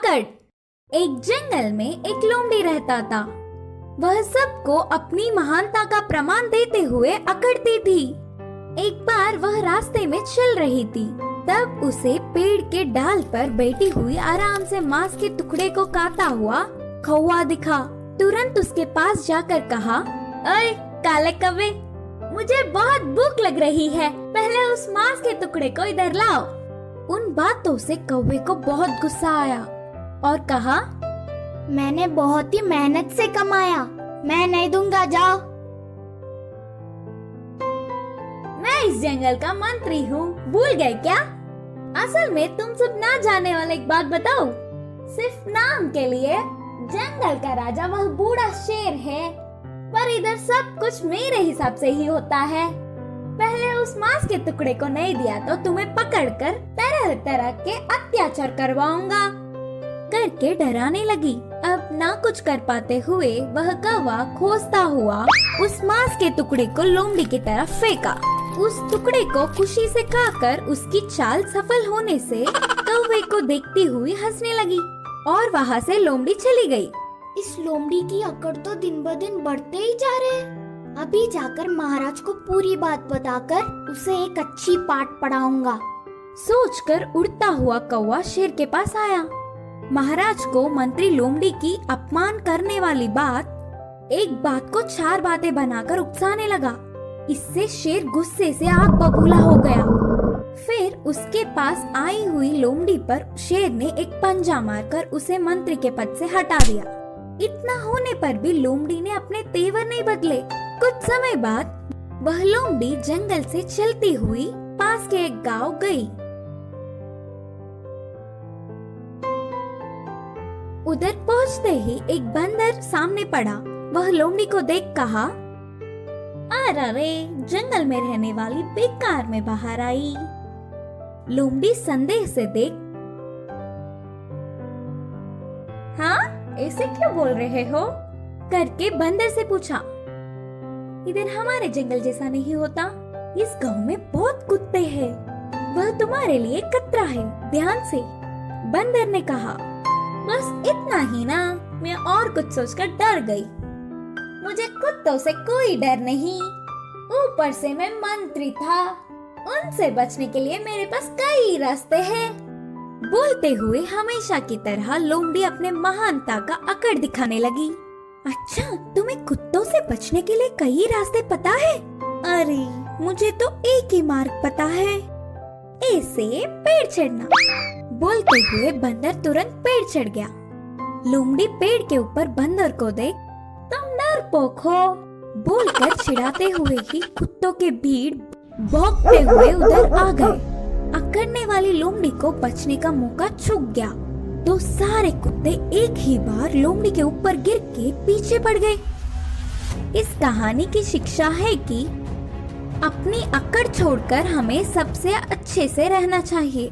पकड़। एक जंगल में एक लोमड़ी रहता था। वह सबको अपनी महानता का प्रमाण देते हुए अकड़ती थी। एक बार वह रास्ते में चल रही थी, तब उसे पेड़ के डाल पर बैठी हुई आराम से मांस के टुकड़े को काटा हुआ कौवा दिखा। तुरंत उसके पास जाकर कहा, अरे काले कौवे, मुझे बहुत भूख लग रही है, पहले उस मांस के टुकड़े को इधर लाओ। उन बातों से कौवे को बहुत गुस्सा आया और कहा, मैंने बहुत ही मेहनत से कमाया, मैं नहीं दूंगा, जाओ। मैं इस जंगल का मंत्री हूँ, भूल गए क्या? असल में तुम सब ना जाने वाला एक बात बताओ। सिर्फ नाम के लिए जंगल का राजा वह बूढ़ा शेर है, पर इधर सब कुछ मेरे हिसाब से ही होता है। पहले उस मांस के टुकड़े को नहीं दिया तो तुम्हें पकड़कर तरह तरह के अत्याचार करवाऊंगा करके डराने लगी। अब ना कुछ कर पाते हुए वह कौवा खोजता हुआ उस मांस के टुकड़े को लोमड़ी की तरफ फेंका। उस टुकड़े को खुशी से खाकर उसकी चाल सफल होने से कौवे को देखती हुई हंसने लगी और वहाँ से लोमड़ी चली गई। इस लोमड़ी की अकड़ तो दिन ब दिन बढ़ते ही जा रहे हैं। अभी जाकर महाराज को पूरी बात बताकर उसे एक अच्छी पाठ पढ़ाऊंगा। सोचकर उड़ता हुआ कौवा शेर के पास आया। महाराज को मंत्री लोमड़ी की अपमान करने वाली एक बात को 4 बातें बनाकर उकसाने लगा। इससे शेर गुस्से से आग बबूला हो गया। फिर उसके पास आई हुई लोमड़ी पर शेर ने एक पंजा मारकर उसे मंत्री के पद से हटा दिया। इतना होने पर भी लोमड़ी ने अपने तेवर नहीं बदले। कुछ समय बाद वह लोमड़ी जंगल से चलती हुई पास के एक गांव गई। उधर पहुंचते ही एक बंदर सामने पड़ा। वह लोमड़ी को देख कहा, अरे जंगल में रहने वाली बेकार में बाहर आई। लोमड़ी संदेह से देख, हाँ ऐसे क्यों बोल रहे हो करके बंदर से पूछा। इधर हमारे जंगल जैसा नहीं होता, इस गांव में बहुत कुत्ते हैं, वह तुम्हारे लिए खतरा है, ध्यान से। बंदर ने कहा, बस इतना ही ना, मैं और कुछ सोचकर डर गई। मुझे कुत्तों से कोई डर नहीं, ऊपर से मैं मंत्री था, उनसे बचने के लिए मेरे पास कई रास्ते हैं। बोलते हुए हमेशा की तरह लोमड़ी अपने महानता का अकड़ दिखाने लगी। अच्छा, तुम्हें कुत्तों से बचने के लिए कई रास्ते पता है? अरे मुझे तो एक ही मार्ग पता है, ऐसे पेड़ चढ़ना। बोलते हुए बंदर तुरंत पेड़ चढ़ गया। लोमड़ी पेड़ के ऊपर बंदर को देख, तुम डरपोक हो बोलकर चिढ़ाते हुए ही कुत्तों के भीड़ भौंकते हुए उधर आ गए। अकड़ने वाली लोमड़ी को बचने का मौका चूक गया तो सारे कुत्ते एक ही बार लोमड़ी के ऊपर गिर के पीछे पड़ गए। इस कहानी की शिक्षा है कि अपनी अकड़ छोड़कर हमें सबसे अच्छे से रहना चाहिए।